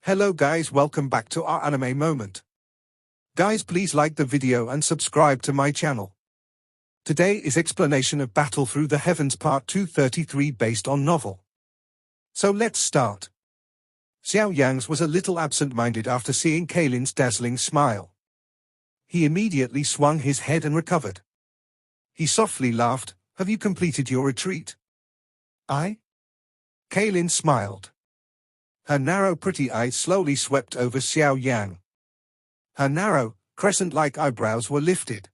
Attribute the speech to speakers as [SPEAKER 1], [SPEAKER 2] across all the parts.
[SPEAKER 1] Hello guys, welcome back to our anime moment. Guys, please like the video and subscribe to my channel. Today is explanation of Battle Through the Heavens Part 233 based on novel. So let's start. Xiao Yang was a little absent-minded after seeing Kalin's dazzling smile. He immediately swung his head and recovered. He softly laughed. Have you completed your retreat? I? Kalin smiled. Her narrow pretty eyes slowly swept over Xiao Yang. Her narrow, crescent-like eyebrows were lifted.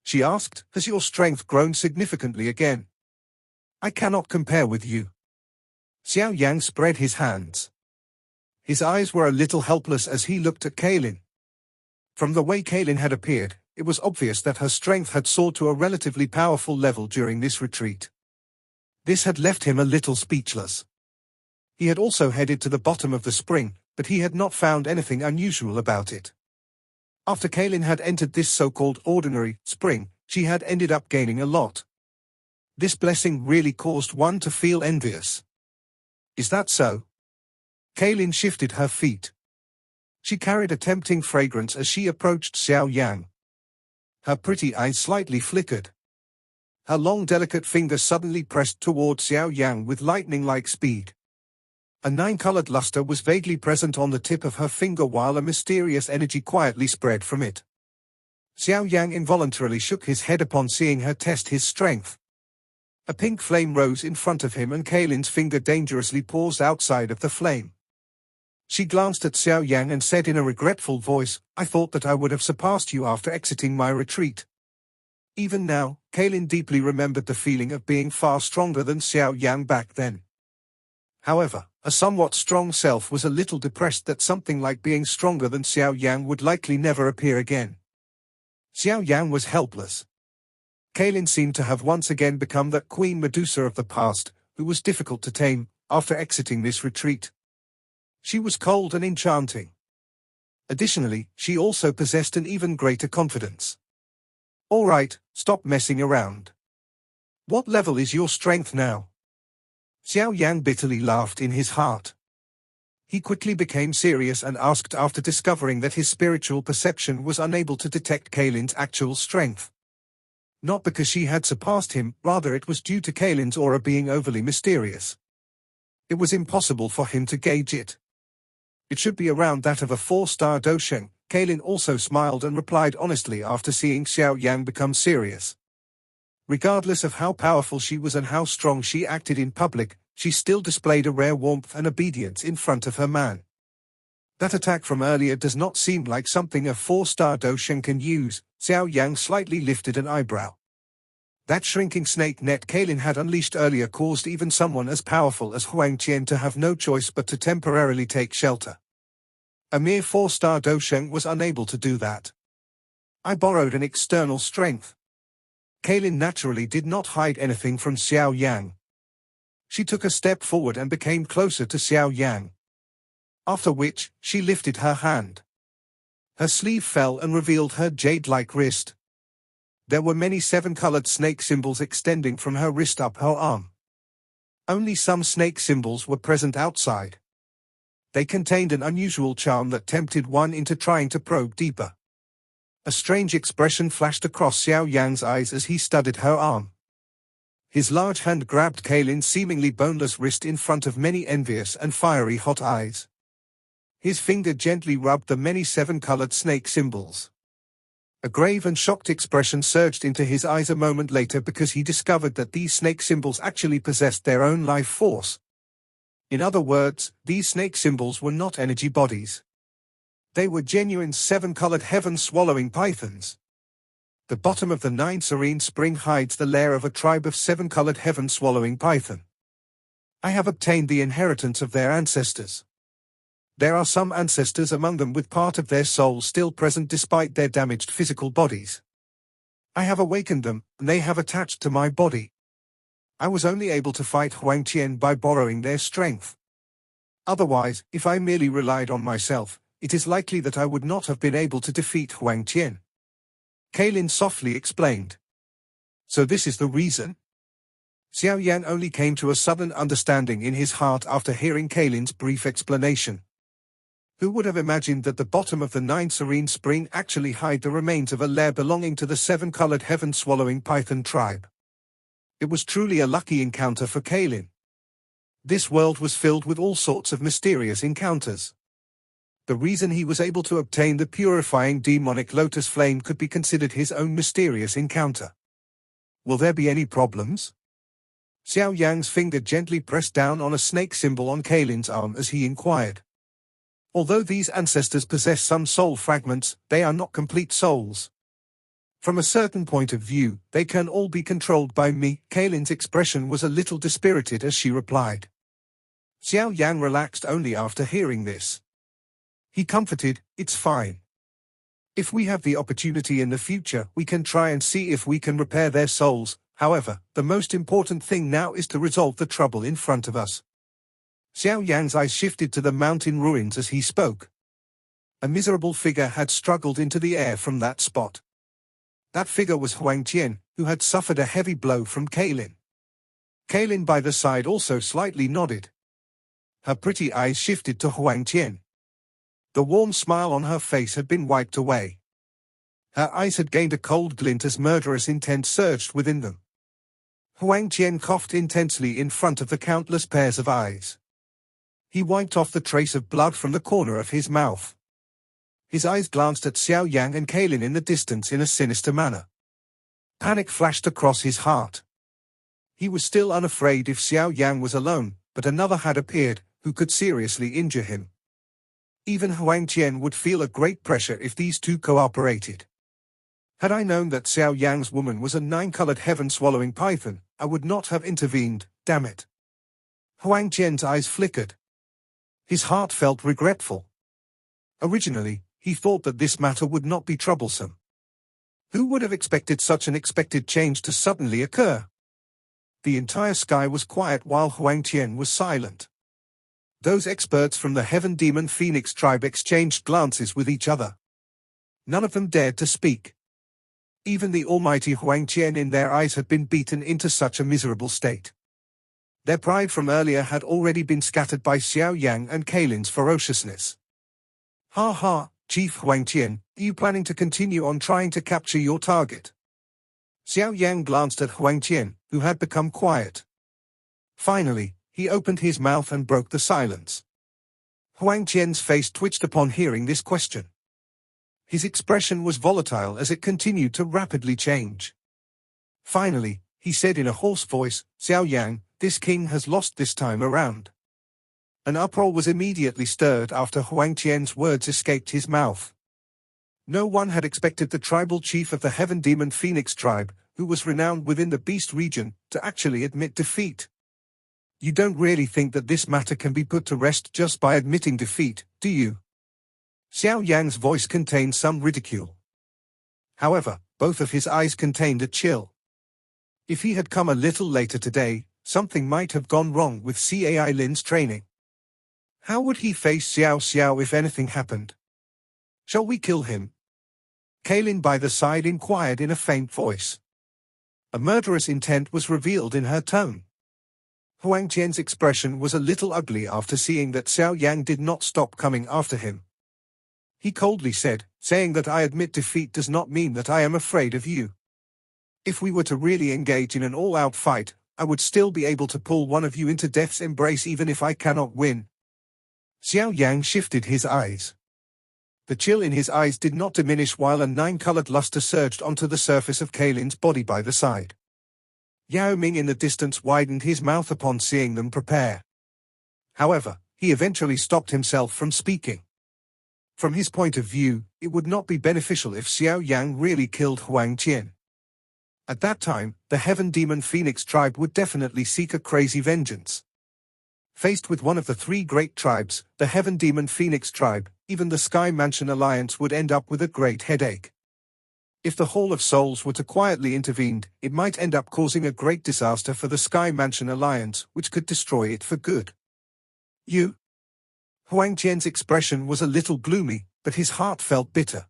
[SPEAKER 1] She asked, has your strength grown significantly again? I cannot compare with you. Xiao Yang spread his hands. His eyes were a little helpless as he looked at Kalin. From the way Kalin had appeared, it was obvious that her strength had soared to a relatively powerful level during this retreat. This had left him a little speechless. He had also headed to the bottom of the spring, but he had not found anything unusual about it. After Kalin had entered this so-called ordinary spring, she had ended up gaining a lot. This blessing really caused one to feel envious. Is that so? Kalin shifted her feet. She carried a tempting fragrance as she approached Xiao Yang. Her pretty eyes slightly flickered. Her long delicate fingers suddenly pressed toward Xiao Yang with lightning-like speed. A nine-colored luster was vaguely present on the tip of her finger while a mysterious energy quietly spread from it. Xiao Yang involuntarily shook his head upon seeing her test his strength. A pink flame rose in front of him and Kalin's finger dangerously paused outside of the flame. She glanced at Xiao Yang and said in a regretful voice, I thought that I would have surpassed you after exiting my retreat. Even now, Kalin deeply remembered the feeling of being far stronger than Xiao Yang back then. However, a somewhat strong self was a little depressed that something like being stronger than Xiao Yang would likely never appear again. Xiao Yang was helpless. Kalin seemed to have once again become that Queen Medusa of the past, who was difficult to tame, after exiting this retreat. She was cold and enchanting. Additionally, she also possessed an even greater confidence. All right, stop messing around. What level is your strength now? Xiao Yang bitterly laughed in his heart. He quickly became serious and asked after discovering that his spiritual perception was unable to detect Kalin's actual strength. Not because she had surpassed him, rather it was due to Kalin's aura being overly mysterious. It was impossible for him to gauge it. It should be around that of a 4-star dosheng. Kalin also smiled and replied honestly after seeing Xiao Yang become serious. Regardless of how powerful she was and how strong she acted in public, she still displayed a rare warmth and obedience in front of her man. That attack from earlier does not seem like something a 4-star dosheng can use. Xiao Yang slightly lifted an eyebrow. That shrinking snake net Kalin had unleashed earlier caused even someone as powerful as Huang to have no choice but to temporarily take shelter. A mere 4-star dosheng was unable to do that. I borrowed an external strength. Kalin naturally did not hide anything from Xiao Yang. She took a step forward and became closer to Xiao Yang. After which, she lifted her hand. Her sleeve fell and revealed her jade-like wrist. There were many 7-colored snake symbols extending from her wrist up her arm. Only some snake symbols were present outside. They contained an unusual charm that tempted one into trying to probe deeper. A strange expression flashed across Xiao Yang's eyes as he studied her arm. His large hand grabbed Kalin's seemingly boneless wrist in front of many envious and fiery hot eyes. His finger gently rubbed the many 7-colored snake symbols. A grave and shocked expression surged into his eyes a moment later because he discovered that these snake symbols actually possessed their own life force. In other words, these snake symbols were not energy bodies. They were genuine 7-colored heaven-swallowing pythons. The bottom of the 9 serene spring hides the lair of a tribe of 7-colored heaven-swallowing python. I have obtained the inheritance of their ancestors. There are some ancestors among them with part of their soul still present despite their damaged physical bodies. I have awakened them, and they have attached to my body. I was only able to fight Huang by borrowing their strength. Otherwise, if I merely relied on myself, it is likely that I would not have been able to defeat Huang. Kalin softly explained. So this is the reason? Xiao Yan only came to a sudden understanding in his heart after hearing Kalin's brief explanation. Who would have imagined that the bottom of the 9 serene spring actually hide the remains of a lair belonging to the 7-colored heaven-swallowing python tribe? It was truly a lucky encounter for Kalin. This world was filled with all sorts of mysterious encounters. The reason he was able to obtain the purifying demonic lotus flame could be considered his own mysterious encounter. Will there be any problems? Xiao Yang's finger gently pressed down on a snake symbol on Kalin's arm as he inquired. Although these ancestors possess some soul fragments, they are not complete souls. From a certain point of view, they can all be controlled by me. Kalin's expression was a little dispirited as she replied. Xiao Yang relaxed only after hearing this. He comforted, "It's fine. If we have the opportunity in the future, we can try and see if we can repair their souls. However, the most important thing now is to resolve the trouble in front of us." Xiao Yang's eyes shifted to the mountain ruins as he spoke. A miserable figure had struggled into the air from that spot. That figure was Huang Tian, who had suffered a heavy blow from Kalin. Kalin by the side also slightly nodded. Her pretty eyes shifted to Huang Tian. The warm smile on her face had been wiped away. Her eyes had gained a cold glint as murderous intent surged within them. Huang Tian coughed intensely in front of the countless pairs of eyes. He wiped off the trace of blood from the corner of his mouth. His eyes glanced at Xiao Yang and Kalin in the distance in a sinister manner. Panic flashed across his heart. He was still unafraid if Xiao Yang was alone, but another had appeared, who could seriously injure him. Even Huang Tian would feel a great pressure if these two cooperated. Had I known that Xiao Yang's woman was a 9-colored heaven-swallowing python, I would not have intervened, damn it. Huang Tian's eyes flickered. His heart felt regretful. Originally, he thought that this matter would not be troublesome. Who would have expected such an unexpected change to suddenly occur? The entire sky was quiet while Huang Tian was silent. Those experts from the Heaven Demon Phoenix tribe exchanged glances with each other. None of them dared to speak. Even the almighty Huang Tian in their eyes had been beaten into such a miserable state. Their pride from earlier had already been scattered by Xiao Yang and Kalin's ferociousness. "Ha ha, Chief Huang Tian, are you planning to continue on trying to capture your target?" Xiao Yang glanced at Huang Tian, who had become quiet. Finally, he opened his mouth and broke the silence. Huang Tian's face twitched upon hearing this question. His expression was volatile as it continued to rapidly change. Finally, he said in a hoarse voice, "Xiao Yang, this king has lost this time around." An uproar was immediately stirred after Huang Tian's words escaped his mouth. No one had expected the tribal chief of the Heaven Demon Phoenix tribe, who was renowned within the Beast region, to actually admit defeat. "You don't really think that this matter can be put to rest just by admitting defeat, do you?" Xiao Yang's voice contained some ridicule. However, both of his eyes contained a chill. If he had come a little later today, something might have gone wrong with Cai Lin's training. How would he face Xiao if anything happened? "Shall we kill him?" Kalin by the side inquired in a faint voice. A murderous intent was revealed in her tone. Huang Tian's expression was a little ugly after seeing that Xiao Yang did not stop coming after him. He coldly said, "Saying that I admit defeat does not mean that I am afraid of you. If we were to really engage in an all-out fight, I would still be able to pull one of you into death's embrace even if I cannot win." Xiao Yang shifted his eyes. The chill in his eyes did not diminish while a 9-colored luster surged onto the surface of Kalin's body by the side. Yao Ming in the distance widened his mouth upon seeing them prepare. However, he eventually stopped himself from speaking. From his point of view, it would not be beneficial if Xiao Yang really killed Huang Tian. At that time, the Heaven Demon Phoenix tribe would definitely seek a crazy vengeance. Faced with one of the 3 great tribes, the Heaven Demon Phoenix tribe, even the Sky Mansion Alliance would end up with a great headache. If the Hall of Souls were to quietly intervene, it might end up causing a great disaster for the Sky Mansion Alliance, which could destroy it for good. "You?" Huang Tian's expression was a little gloomy, but his heart felt bitter.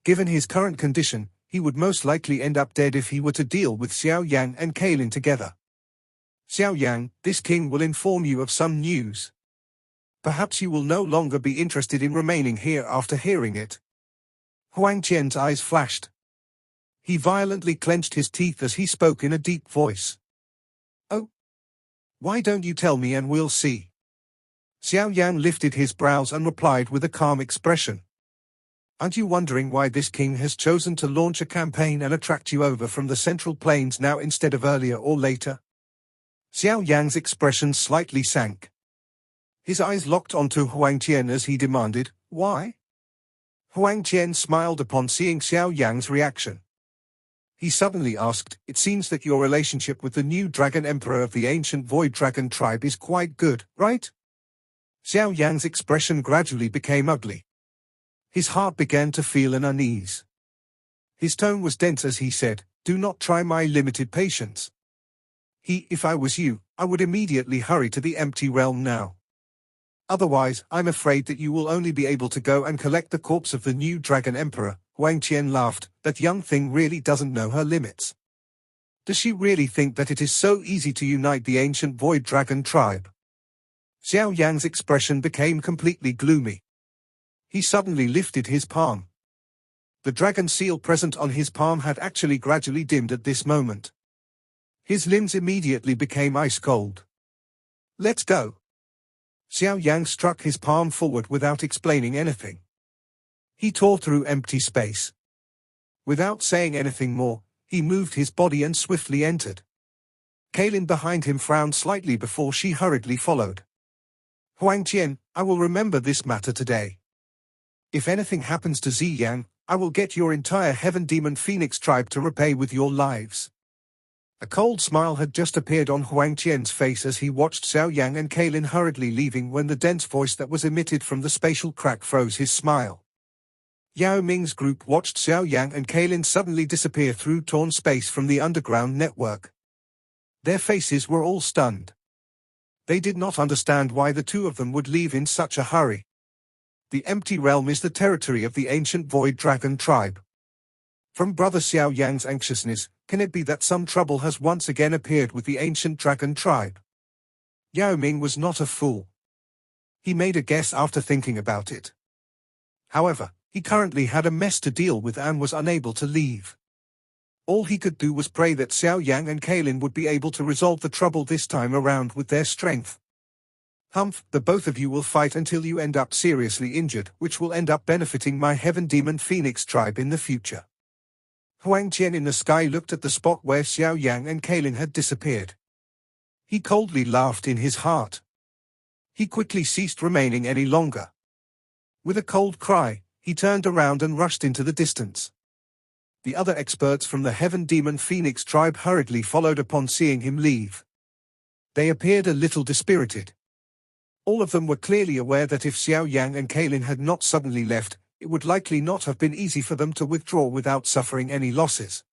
[SPEAKER 1] Given his current condition, he would most likely end up dead if he were to deal with Xiao Yang and Kalin together. "Xiao Yang, this king will inform you of some news." Perhaps you will no longer be interested in remaining here after hearing it. Huang Qian's eyes flashed. He violently clenched his teeth as he spoke in a deep voice. Oh. Why don't you tell me and we'll see? Xiao Yan lifted his brows and replied with a calm expression. Aren't you wondering why this king has chosen to launch a campaign and attract you over from the Central Plains now instead of earlier or later? Xiao Yang's expression slightly sank. His eyes locked onto Huang Qian as he demanded, why? Huang Qian smiled upon seeing Xiao Yang's reaction. He suddenly asked, it seems that your relationship with the new Dragon Emperor of the ancient Void Dragon tribe is quite good, right? Xiao Yang's expression gradually became ugly. His heart began to feel an unease. His tone was dense as he said, do not try my limited patience. If I was you, I would immediately hurry to the empty realm now. Otherwise, I'm afraid that you will only be able to go and collect the corpse of the new Dragon Emperor. Huang Qian laughed, that young thing really doesn't know her limits. Does she really think that it is so easy to unite the ancient Void Dragon tribe? Xiao Yang's expression became completely gloomy. He suddenly lifted his palm. The dragon seal present on his palm had actually gradually dimmed at this moment. His limbs immediately became ice cold. Let's go. Xiao Yang struck his palm forward without explaining anything. He tore through empty space. Without saying anything more, he moved his body and swiftly entered. Kalin behind him frowned slightly before she hurriedly followed. Huang Qian, I will remember this matter today. If anything happens to Ziang, I will get your entire Heaven Demon Phoenix tribe to repay with your lives. A cold smile had just appeared on Huang Qian's face as he watched Xiao Yang and Kalin hurriedly leaving when the dense voice that was emitted from the spatial crack froze his smile. Yao Ming's group watched Xiao Yang and Kalin suddenly disappear through torn space from the underground network. Their faces were all stunned. They did not understand why the two of them would leave in such a hurry. The empty realm is the territory of the ancient Void Dragon tribe. From Brother Xiao Yang's anxiousness, can it be that some trouble has once again appeared with the ancient dragon tribe? Yao Ming was not a fool. He made a guess after thinking about it. However, he currently had a mess to deal with and was unable to leave. All he could do was pray that Xiao Yang and Kalin would be able to resolve the trouble this time around with their strength. Humph, the both of you will fight until you end up seriously injured, which will end up benefiting my Heaven Demon Phoenix tribe in the future. Huang Qian in the sky looked at the spot where Xiao Yang and Kalin had disappeared. He coldly laughed in his heart. He quickly ceased remaining any longer. With a cold cry, he turned around and rushed into the distance. The other experts from the Heaven Demon Phoenix tribe hurriedly followed upon seeing him leave. They appeared a little dispirited. All of them were clearly aware that if Xiao Yang and Kalin had not suddenly left, it would likely not have been easy for them to withdraw without suffering any losses.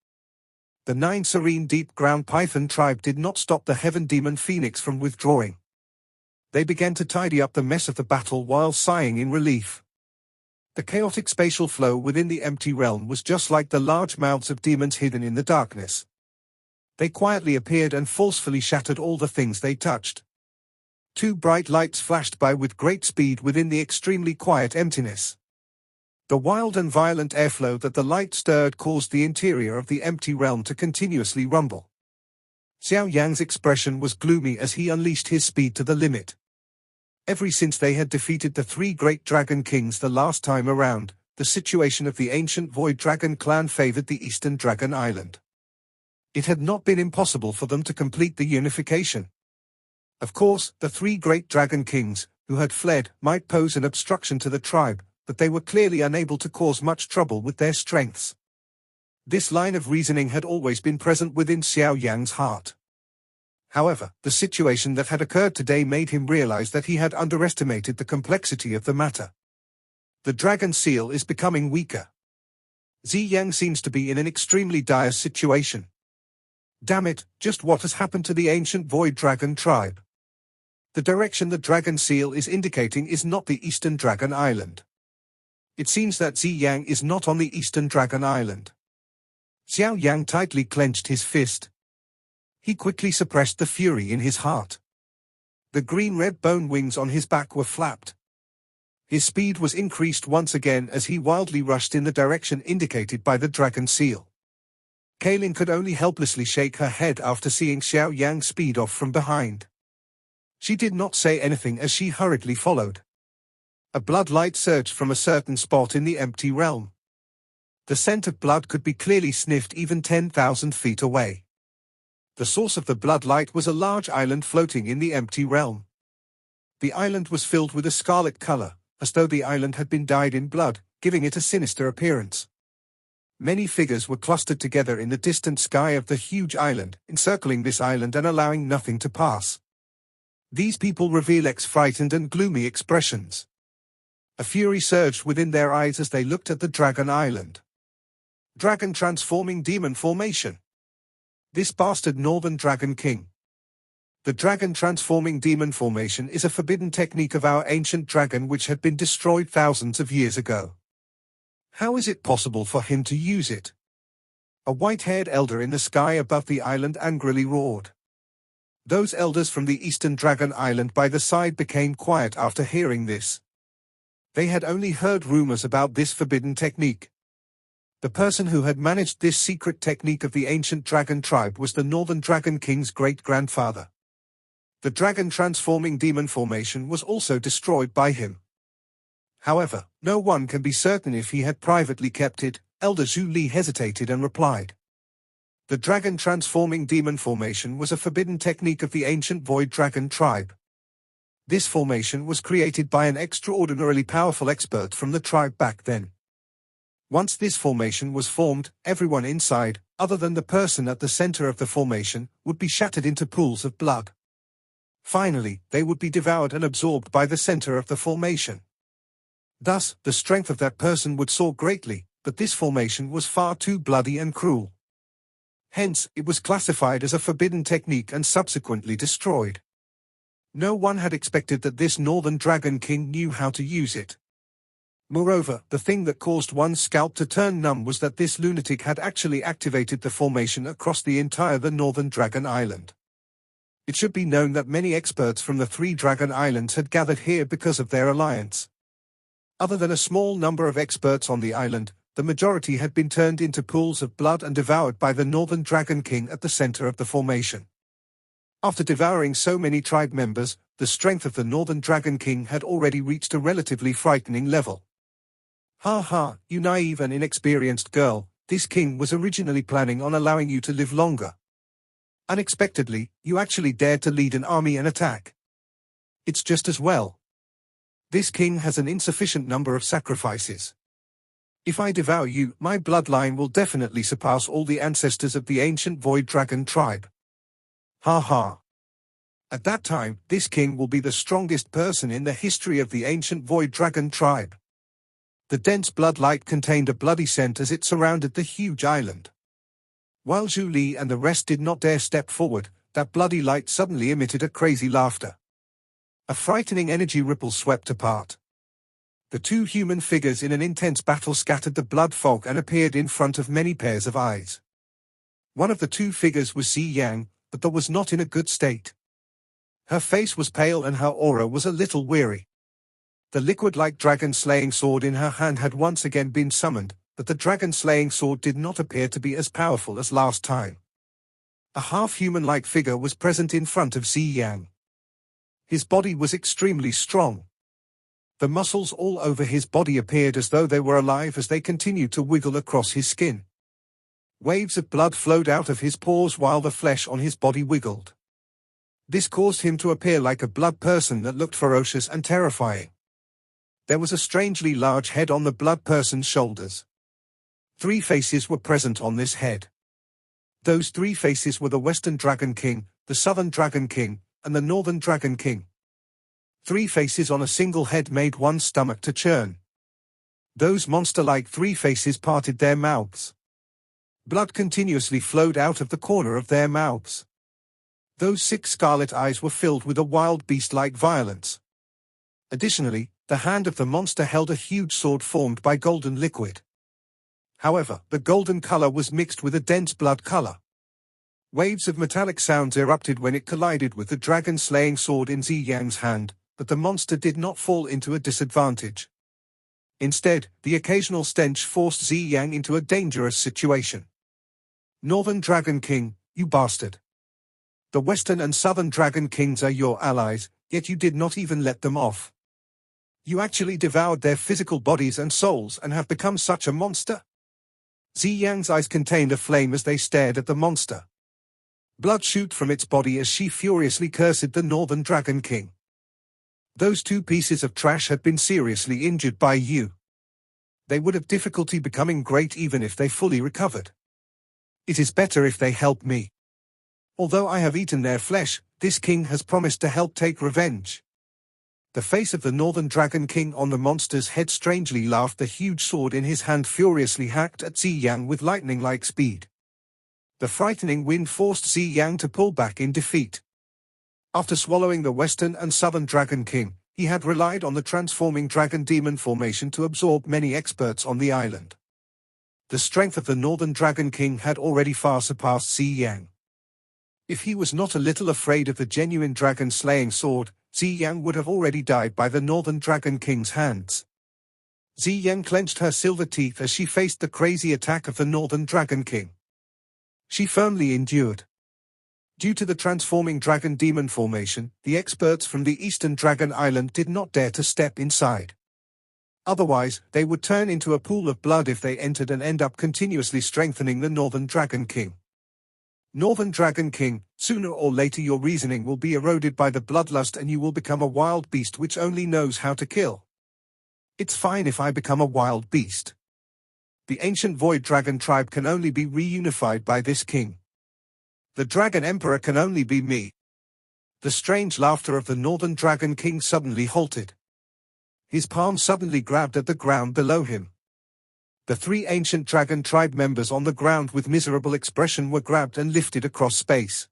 [SPEAKER 1] The 9 serene deep-ground Python tribe did not stop the Heaven Demon Phoenix from withdrawing. They began to tidy up the mess of the battle while sighing in relief. The chaotic spatial flow within the empty realm was just like the large mouths of demons hidden in the darkness. They quietly appeared and forcefully shattered all the things they touched. 2 bright lights flashed by with great speed within the extremely quiet emptiness. The wild and violent airflow that the light stirred caused the interior of the empty realm to continuously rumble. Xiao Yang's expression was gloomy as he unleashed his speed to the limit. Ever since they had defeated the 3 great dragon kings the last time around, the situation of the ancient Void Dragon clan favored the Eastern Dragon Island. It had not been impossible for them to complete the unification. Of course, the 3 great dragon kings, who had fled, might pose an obstruction to the tribe, but they were clearly unable to cause much trouble with their strengths. This line of reasoning had always been present within Xiao Yang's heart. However, the situation that had occurred today made him realize that he had underestimated the complexity of the matter. The dragon seal is becoming weaker. Ziang seems to be in an extremely dire situation. Damn it, just what has happened to the ancient Void Dragon tribe? The direction the dragon seal is indicating is not the Eastern Dragon Island. It seems that Ziang is not on the Eastern Dragon Island. Xiao Yang tightly clenched his fist. He quickly suppressed the fury in his heart. The green-red bone wings on his back were flapped. His speed was increased once again as he wildly rushed in the direction indicated by the dragon seal. Kalin could only helplessly shake her head after seeing Xiao Yang speed off from behind. She did not say anything as she hurriedly followed. A blood light surged from a certain spot in the empty realm. The scent of blood could be clearly sniffed even 10,000 feet away. The source of the blood light was a large island floating in the empty realm. The island was filled with a scarlet color, as though the island had been dyed in blood, giving it a sinister appearance. Many figures were clustered together in the distant sky of the huge island, encircling this island and allowing nothing to pass. These people reveal frightened and gloomy expressions. A fury surged within their eyes as they looked at the Dragon Island. Dragon transforming demon formation. This bastard Northern Dragon King. The dragon transforming demon formation is a forbidden technique of our ancient dragon which had been destroyed thousands of years ago. How is it possible for him to use it? A white-haired elder in the sky above the island angrily roared. Those elders from the eastern Dragon Island by the side became quiet after hearing this. They had only heard rumors about this forbidden technique. The person who had managed this secret technique of the ancient dragon tribe was the Northern Dragon King's great-grandfather. The dragon transforming demon formation was also destroyed by him. However, no one can be certain if he had privately kept it. Elder Zhu Li hesitated and replied. The dragon transforming demon formation was a forbidden technique of the ancient void dragon tribe. This formation was created by an extraordinarily powerful expert from the tribe back then. Once this formation was formed, everyone inside, other than the person at the center of the formation, would be shattered into pools of blood. Finally, they would be devoured and absorbed by the center of the formation. Thus, the strength of that person would soar greatly, but this formation was far too bloody and cruel. Hence, it was classified as a forbidden technique and subsequently destroyed. No one had expected that this Northern Dragon King knew how to use it. Moreover, the thing that caused one's scalp to turn numb was that this lunatic had actually activated the formation across the entire Northern Dragon Island. It should be known that many experts from the 3 Dragon Islands had gathered here because of their alliance. Other than a small number of experts on the island, the majority had been turned into pools of blood and devoured by the Northern Dragon King at the center of the formation. After devouring so many tribe members, the strength of the Northern Dragon King had already reached a relatively frightening level. Ha ha, you naive and inexperienced girl, this king was originally planning on allowing you to live longer. Unexpectedly, you actually dared to lead an army and attack. It's just as well. This king has an insufficient number of sacrifices. If I devour you, my bloodline will definitely surpass all the ancestors of the ancient Void Dragon tribe. Ha ha. At that time, this king will be the strongest person in the history of the ancient Void Dragon tribe. The dense blood light contained a bloody scent as it surrounded the huge island. While Zhu Li and the rest did not dare step forward, that bloody light suddenly emitted a crazy laughter. A frightening energy ripple swept apart. The 2 human figures in an intense battle scattered the blood fog and appeared in front of many pairs of eyes. One of the 2 figures was Ziang, but that was not in a good state. Her face was pale and her aura was a little weary. The liquid-like dragon-slaying sword in her hand had once again been summoned, but the dragon-slaying sword did not appear to be as powerful as last time. A half-human-like figure was present in front of Ziang. His body was extremely strong. The muscles all over his body appeared as though they were alive as they continued to wiggle across his skin. Waves of blood flowed out of his pores while the flesh on his body wiggled. This caused him to appear like a blood person that looked ferocious and terrifying. There was a strangely large head on the blood person's shoulders. 3 faces were present on this head. Those 3 faces were the Western Dragon King, the Southern Dragon King, and the Northern Dragon King. 3 faces on a single head made one's stomach to churn. Those monster-like 3 faces parted their mouths. Blood continuously flowed out of the corner of their mouths. Those 6 scarlet eyes were filled with a wild beast-like violence. Additionally, the hand of the monster held a huge sword formed by golden liquid. However, the golden color was mixed with a dense blood color. Waves of metallic sounds erupted when it collided with the dragon-slaying sword in Ziyang's hand, but the monster did not fall into a disadvantage. Instead, the occasional stench forced Ziang into a dangerous situation. Northern Dragon King, you bastard. The Western and Southern Dragon Kings are your allies, yet you did not even let them off. You actually devoured their physical bodies and souls and have become such a monster? Ziyang's eyes contained a flame as they stared at the monster. Blood shoot from its body as she furiously cursed the Northern Dragon King. Those two pieces of trash had been seriously injured by you. They would have difficulty becoming great even if they fully recovered. It is better if they help me. Although I have eaten their flesh, this king has promised to help take revenge. The face of the Northern Dragon King on the monster's head strangely laughed. The huge sword in his hand furiously hacked at Ziang with lightning-like speed. The frightening wind forced Ziang to pull back in defeat. After swallowing the Western and Southern Dragon King, he had relied on the transforming dragon demon formation to absorb many experts on the island. The strength of the Northern Dragon King had already far surpassed Ziang. If he was not a little afraid of the genuine dragon-slaying sword, Ziang would have already died by the Northern Dragon King's hands. Ziang clenched her silver teeth as she faced the crazy attack of the Northern Dragon King. She firmly endured. Due to the transforming dragon demon formation, the experts from the Eastern Dragon Island did not dare to step inside. Otherwise, they would turn into a pool of blood if they entered and end up continuously strengthening the Northern Dragon King. Northern Dragon King, sooner or later your reasoning will be eroded by the bloodlust and you will become a wild beast which only knows how to kill. It's fine if I become a wild beast. The ancient Void Dragon tribe can only be reunified by this king. The Dragon Emperor can only be me. The strange laughter of the Northern Dragon King suddenly halted. His palm suddenly grabbed at the ground below him. The three ancient dragon tribe members on the ground with miserable expression were grabbed and lifted across space.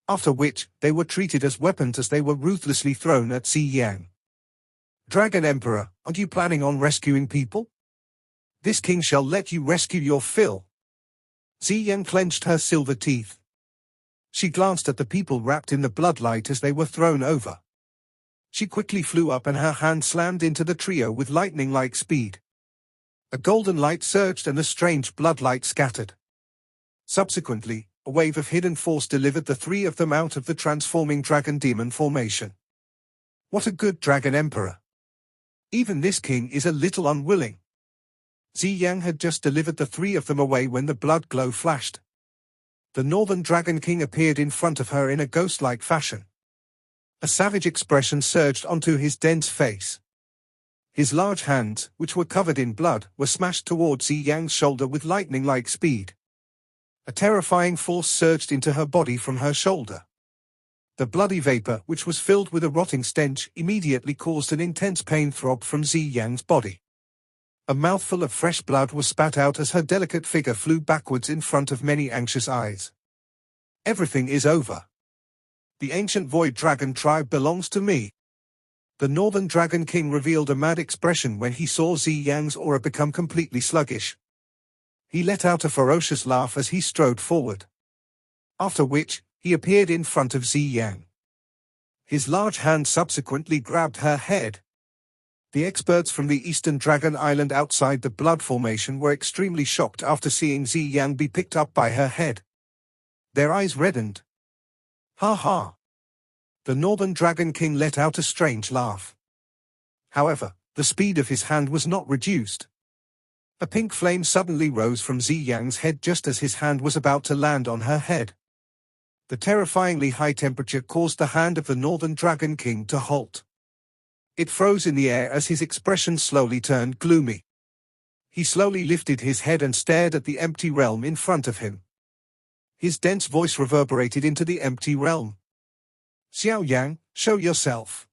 [SPEAKER 1] After which, they were treated as weapons as they were ruthlessly thrown at Ziang. Dragon Emperor, aren't you planning on rescuing people? This king shall let you rescue your fill. Ziang clenched her silver teeth. She glanced at the people wrapped in the bloodlight as they were thrown over. She quickly flew up and her hand slammed into the trio with lightning-like speed. A golden light surged and a strange bloodlight scattered. Subsequently, a wave of hidden force delivered the three of them out of the transforming dragon demon formation. What a good Dragon Emperor! Even this king is a little unwilling. Ziang had just delivered the three of them away when the blood glow flashed. The Northern Dragon King appeared in front of her in a ghost-like fashion. A savage expression surged onto his dense face. His large hands, which were covered in blood, were smashed towards Ziyang's shoulder with lightning-like speed. A terrifying force surged into her body from her shoulder. The bloody vapor, which was filled with a rotting stench, immediately caused an intense pain throb from Ziyang's body. A mouthful of fresh blood was spat out as her delicate figure flew backwards in front of many anxious eyes. Everything is over. The ancient Void Dragon tribe belongs to me. The Northern Dragon King revealed a mad expression when he saw Ziyang's aura become completely sluggish. He let out a ferocious laugh as he strode forward. After which, he appeared in front of Ziyang. His large hand subsequently grabbed her head. The experts from the Eastern Dragon Island outside the blood formation were extremely shocked after seeing Ziang be picked up by her head. Their eyes reddened. Ha ha! The Northern Dragon King let out a strange laugh. However, the speed of his hand was not reduced. A pink flame suddenly rose from Ziyang's head just as his hand was about to land on her head. The terrifyingly high temperature caused the hand of the Northern Dragon King to halt. It froze in the air as his expression slowly turned gloomy. He slowly lifted his head and stared at the empty realm in front of him. His dense voice reverberated into the empty realm. Xiao Yang, show yourself.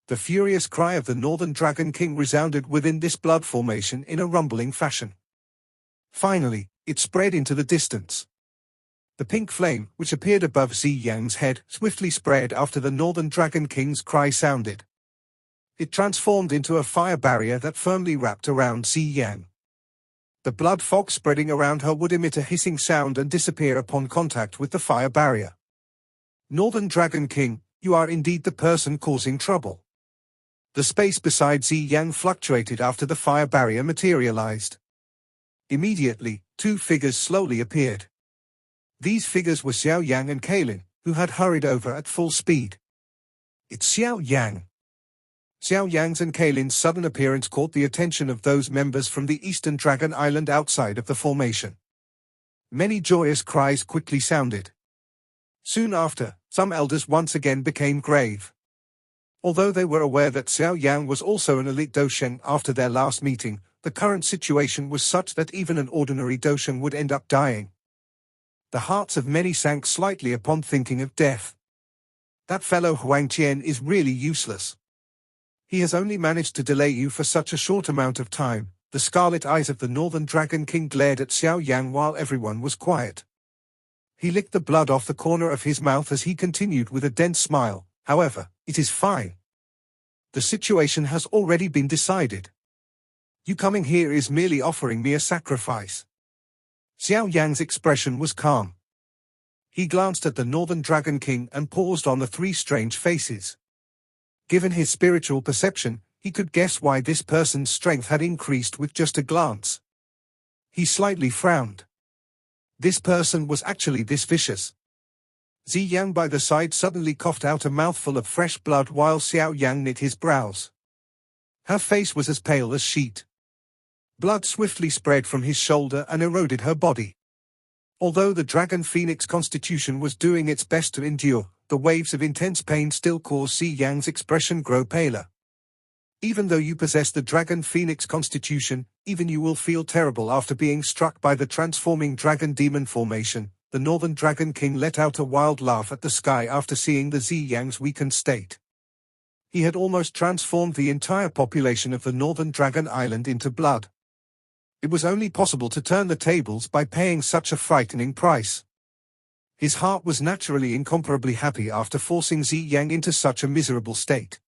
[SPEAKER 1] The furious cry of the Northern Dragon King resounded within this blood formation in a rumbling fashion. Finally, it spread into the distance. The pink flame, which appeared above Ziyang's head, swiftly spread after the Northern Dragon King's cry sounded. It transformed into a fire barrier that firmly wrapped around Ziyang. The blood fog spreading around her would emit a hissing sound and disappear upon contact with the fire barrier. Northern Dragon King, you are indeed the person causing trouble. The space beside Ziang fluctuated after the fire barrier materialized. Immediately, two figures slowly appeared. These figures were Xiao Yang and Kalin, who had hurried over at full speed. It's Xiao Yang. Xiao Yang's and Kalin's sudden appearance caught the attention of those members from the eastern Dragon Island outside of the formation. Many joyous cries quickly sounded. Soon after, some elders once again became grave. Although they were aware that Xiao Yang was also an elite Dosheng after their last meeting, the current situation was such that even an ordinary Dosheng would end up dying. The hearts of many sank slightly upon thinking of death. That fellow Huang Tian is really useless. He has only managed to delay you for such a short amount of time. The scarlet eyes of the Northern Dragon King glared at Xiao Yang while everyone was quiet. He licked the blood off the corner of his mouth as he continued with a dense smile. However, it is fine. The situation has already been decided. You coming here is merely offering me a sacrifice. Xiao Yang's expression was calm. He glanced at the Northern Dragon King and paused on the three strange faces. Given his spiritual perception, he could guess why this person's strength had increased with just a glance. He slightly frowned. This person was actually this vicious. Ziang by the side suddenly coughed out a mouthful of fresh blood while Xiao Yang knit his brows. Her face was as pale as sheet. Blood swiftly spread from his shoulder and eroded her body. Although the Dragon Phoenix constitution was doing its best to endure, the waves of intense pain still caused Ziyang's expression grow paler. Even though you possess the Dragon Phoenix constitution, even you will feel terrible after being struck by the transforming Dragon Demon formation. The Northern Dragon King let out a wild laugh at the sky after seeing the Ziyang's weakened state. He had almost transformed the entire population of the Northern Dragon Island into blood. It was only possible to turn the tables by paying such a frightening price. His heart was naturally incomparably happy after forcing Ziyang into such a miserable state.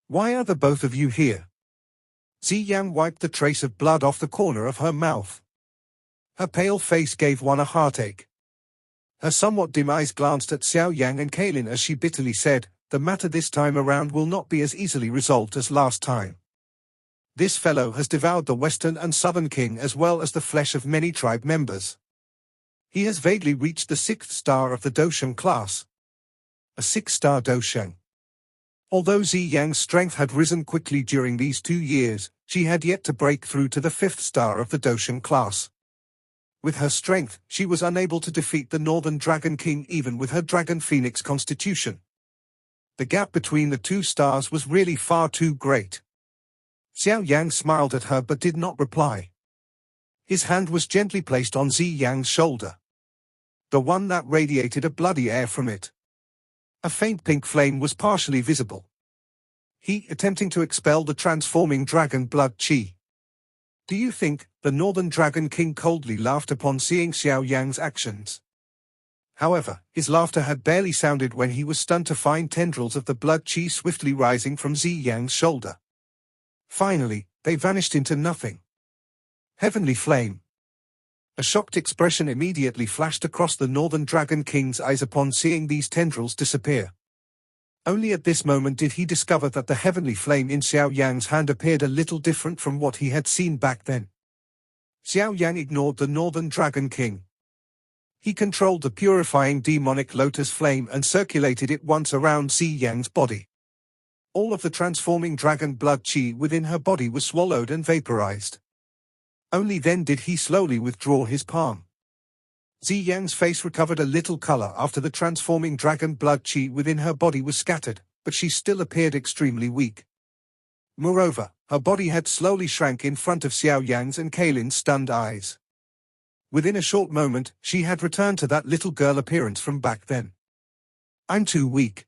[SPEAKER 1] Why are the both of you here? Ziyang wiped the trace of blood off the corner of her mouth. Her pale face gave one a heartache. Her somewhat dim eyes glanced at Xiao Yang and Kalin as she bitterly said, "The matter this time around will not be as easily resolved as last time. This fellow has devoured the Western and Southern King as well as the flesh of many tribe members. He has vaguely reached the 6th star of the Dosheng class." A 6-star Dosheng. Although Ziyang's strength had risen quickly during these 2 years, she had yet to break through to the 5th star of the Dosheng class. With her strength, she was unable to defeat the Northern Dragon King even with her Dragon Phoenix constitution. The gap between the 2 stars was really far too great. Xiao Yang smiled at her but did not reply. His hand was gently placed on Ziyang's shoulder. The one that radiated a bloody air from it. A faint pink flame was partially visible. He attempting to expel the transforming dragon blood chi. Do you think? The Northern Dragon King coldly laughed upon seeing Xiao Yang's actions. However, his laughter had barely sounded when he was stunned to find tendrils of the blood chi swiftly rising from Ziyang's shoulder. Finally, they vanished into nothing. Heavenly flame. A shocked expression immediately flashed across the Northern Dragon King's eyes upon seeing these tendrils disappear. Only at this moment did he discover that the heavenly flame in Xiao Yang's hand appeared a little different from what he had seen back then. Xiao Yang ignored the Northern Dragon King. He controlled the purifying demonic lotus flame and circulated it once around Ziyang's body. All of the transforming dragon blood chi within her body was swallowed and vaporized. Only then did he slowly withdraw his palm. Ziyang's face recovered a little color after the transforming dragon blood chi within her body was scattered, but she still appeared extremely weak. Moreover, her body had slowly shrank in front of Xiao Yang's and Kalin's stunned eyes. Within a short moment, she had returned to that little girl appearance from back then. I'm too weak.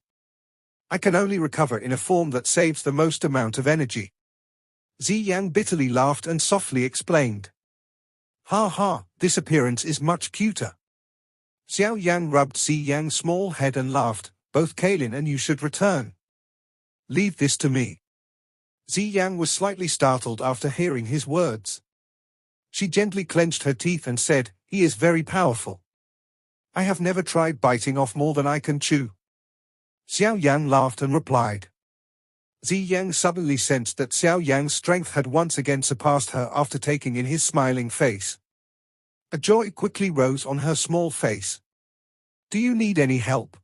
[SPEAKER 1] I can only recover in a form that saves the most amount of energy. Ziyang bitterly laughed and softly explained. Ha ha, this appearance is much cuter. Xiao Yang rubbed Ziyang's small head and laughed, both Kalin and you should return. Leave this to me. Ziyang was slightly startled after hearing his words. She gently clenched her teeth and said, "He is very powerful. I have never tried biting off more than I can chew." Xiao Yan laughed and replied. Ziang suddenly sensed that Xiao Yang's strength had once again surpassed her after taking in his smiling face. A joy quickly rose on her small face. "Do you need any help?"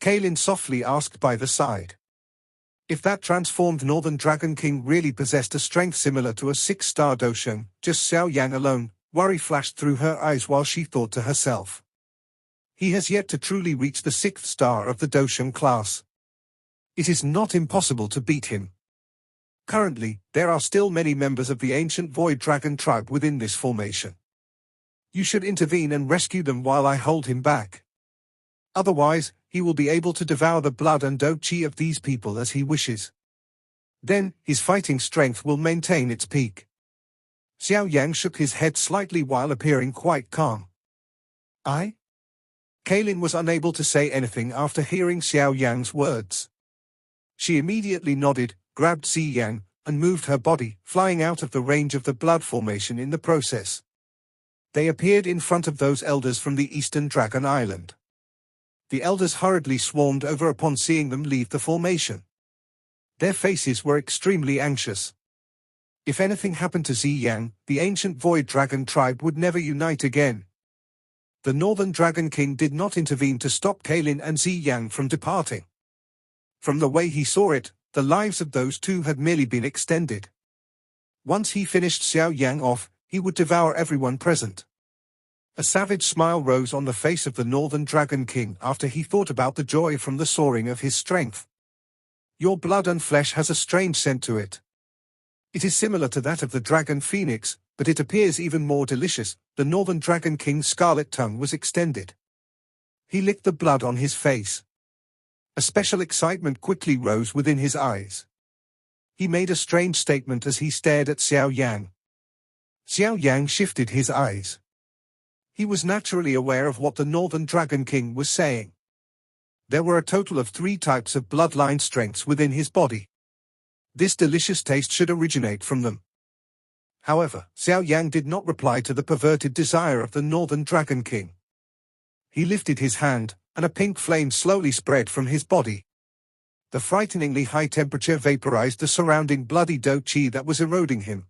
[SPEAKER 1] Kalin softly asked by the side. If that transformed Northern Dragon King really possessed a strength similar to a 6-star Dosheng, just Xiao Yang alone, worry flashed through her eyes while she thought to herself. He has yet to truly reach the 6th star of the Dosheng class. It is not impossible to beat him. Currently, there are still many members of the ancient Void Dragon tribe within this formation. You should intervene and rescue them while I hold him back. Otherwise, he will be able to devour the blood and qi of these people as he wishes. Then, his fighting strength will maintain its peak. Xiao Yang shook his head slightly while appearing quite calm. "I?" Kalin was unable to say anything after hearing Xiao Yang's words. She immediately nodded, grabbed Ziang, and moved her body, flying out of the range of the blood formation in the process. They appeared in front of those elders from the Eastern Dragon Island. The elders hurriedly swarmed over upon seeing them leave the formation. Their faces were extremely anxious. If anything happened to Ziang, the ancient Void Dragon tribe would never unite again. The Northern Dragon King did not intervene to stop Kalin and Ziang from departing. From the way he saw it, the lives of those two had merely been extended. Once he finished Xiao Yang off, he would devour everyone present. A savage smile rose on the face of the Northern Dragon King after he thought about the joy from the soaring of his strength. "Your blood and flesh has a strange scent to it. It is similar to that of the dragon phoenix, but it appears even more delicious." The Northern Dragon King's scarlet tongue was extended. He licked the blood on his face. A special excitement quickly rose within his eyes. He made a strange statement as he stared at Xiao Yang. Xiao Yang shifted his eyes. He was naturally aware of what the Northern Dragon King was saying. There were a total of 3 types of bloodline strengths within his body. This delicious taste should originate from them. However, Xiao Yang did not reply to the perverted desire of the Northern Dragon King. He lifted his hand, and a pink flame slowly spread from his body. The frighteningly high temperature vaporized the surrounding bloody qi that was eroding him.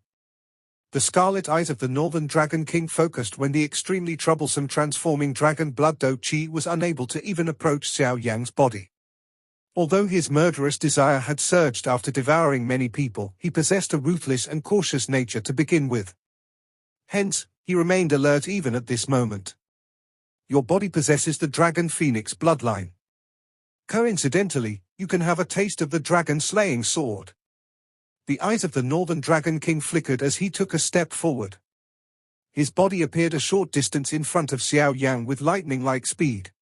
[SPEAKER 1] The scarlet eyes of the Northern Dragon King focused when the extremely troublesome transforming dragon blood qi was unable to even approach Xiao Yang's body. Although his murderous desire had surged after devouring many people, he possessed a ruthless and cautious nature to begin with. Hence, he remained alert even at this moment. Your body possesses the Dragon Phoenix bloodline. Coincidentally, you can have a taste of the dragon-slaying sword. The eyes of the Northern Dragon King flickered as he took a step forward. His body appeared a short distance in front of Xiao Yang with lightning-like speed.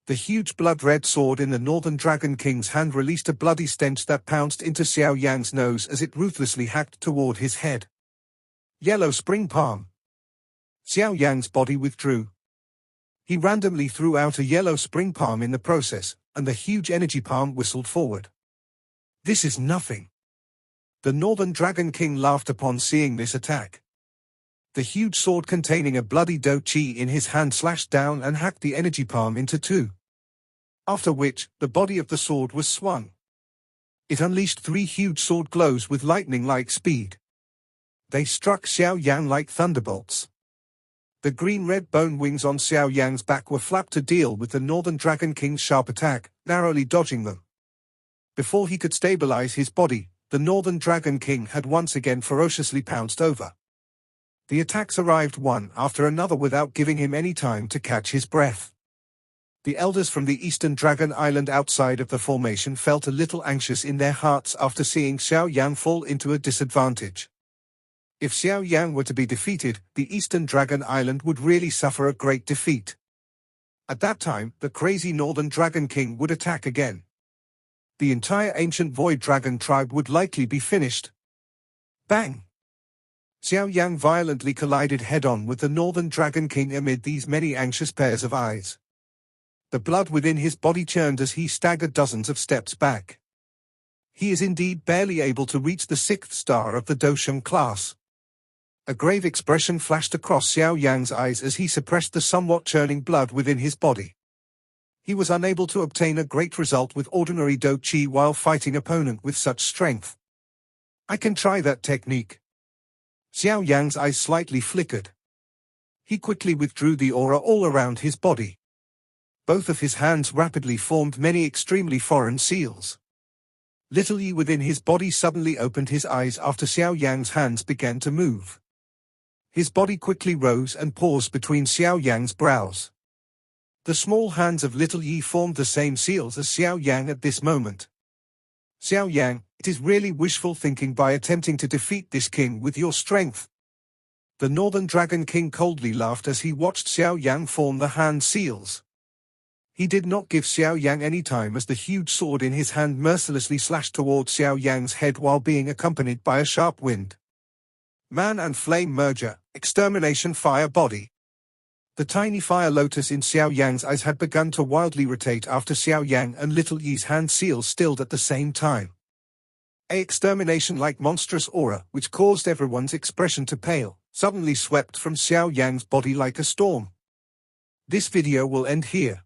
[SPEAKER 1] The huge blood-red sword in the Northern Dragon King's hand released a bloody stench that pounced into Xiao Yang's nose as it ruthlessly hacked toward his head. Yellow Spring Palm. Xiao Yang's body withdrew. He randomly threw out a yellow spring palm in the process, and the huge energy palm whistled forward. "This is nothing." The Northern Dragon King laughed upon seeing this attack. The huge sword containing a bloody qi in his hand slashed down and hacked the energy palm into 2. After which, the body of the sword was swung. It unleashed 3 huge sword glows with lightning-like speed. They struck Xiao Yang like thunderbolts. The green-red bone wings on Xiao Yang's back were flapped to deal with the Northern Dragon King's sharp attack, narrowly dodging them. Before he could stabilize his body, the Northern Dragon King had once again ferociously pounced over. The attacks arrived one after another without giving him any time to catch his breath. The elders from the Eastern Dragon Island outside of the formation felt a little anxious in their hearts after seeing Xiao Yang fall into a disadvantage. If Xiao Yang were to be defeated, the Eastern Dragon Island would really suffer a great defeat. At that time, the crazy Northern Dragon King would attack again. The entire ancient Void Dragon tribe would likely be finished. Bang! Xiao Yang violently collided head-on with the Northern Dragon King amid these many anxious pairs of eyes. The blood within his body churned as he staggered dozens of steps back. He is indeed barely able to reach the 6th star of the Dosheng class. A grave expression flashed across Xiao Yang's eyes as he suppressed the somewhat churning blood within his body. He was unable to obtain a great result with ordinary Do Chi while fighting opponent with such strength. I can try that technique. Xiao Yang's eyes slightly flickered. He quickly withdrew the aura all around his body. Both of his hands rapidly formed many extremely foreign seals. Little Yi within his body suddenly opened his eyes after Xiao Yang's hands began to move. His body quickly rose and paused between Xiao Yang's brows. The small hands of Little Yi formed the same seals as Xiao Yang at this moment. Xiao Yang, it is really wishful thinking by attempting to defeat this king with your strength. The Northern Dragon King coldly laughed as he watched Xiao Yang form the hand seals. He did not give Xiao Yang any time as the huge sword in his hand mercilessly slashed towards Xiao Yang's head while being accompanied by a sharp wind. Man and Flame Merger, Extermination Fire Body. The tiny fire lotus in Xiao Yang's eyes had begun to wildly rotate after Xiao Yang and Little Yi's hand seals stilled at the same time. A extermination-like monstrous aura, which caused everyone's expression to pale, suddenly swept from Xiao Yang's body like a storm. This video will end here.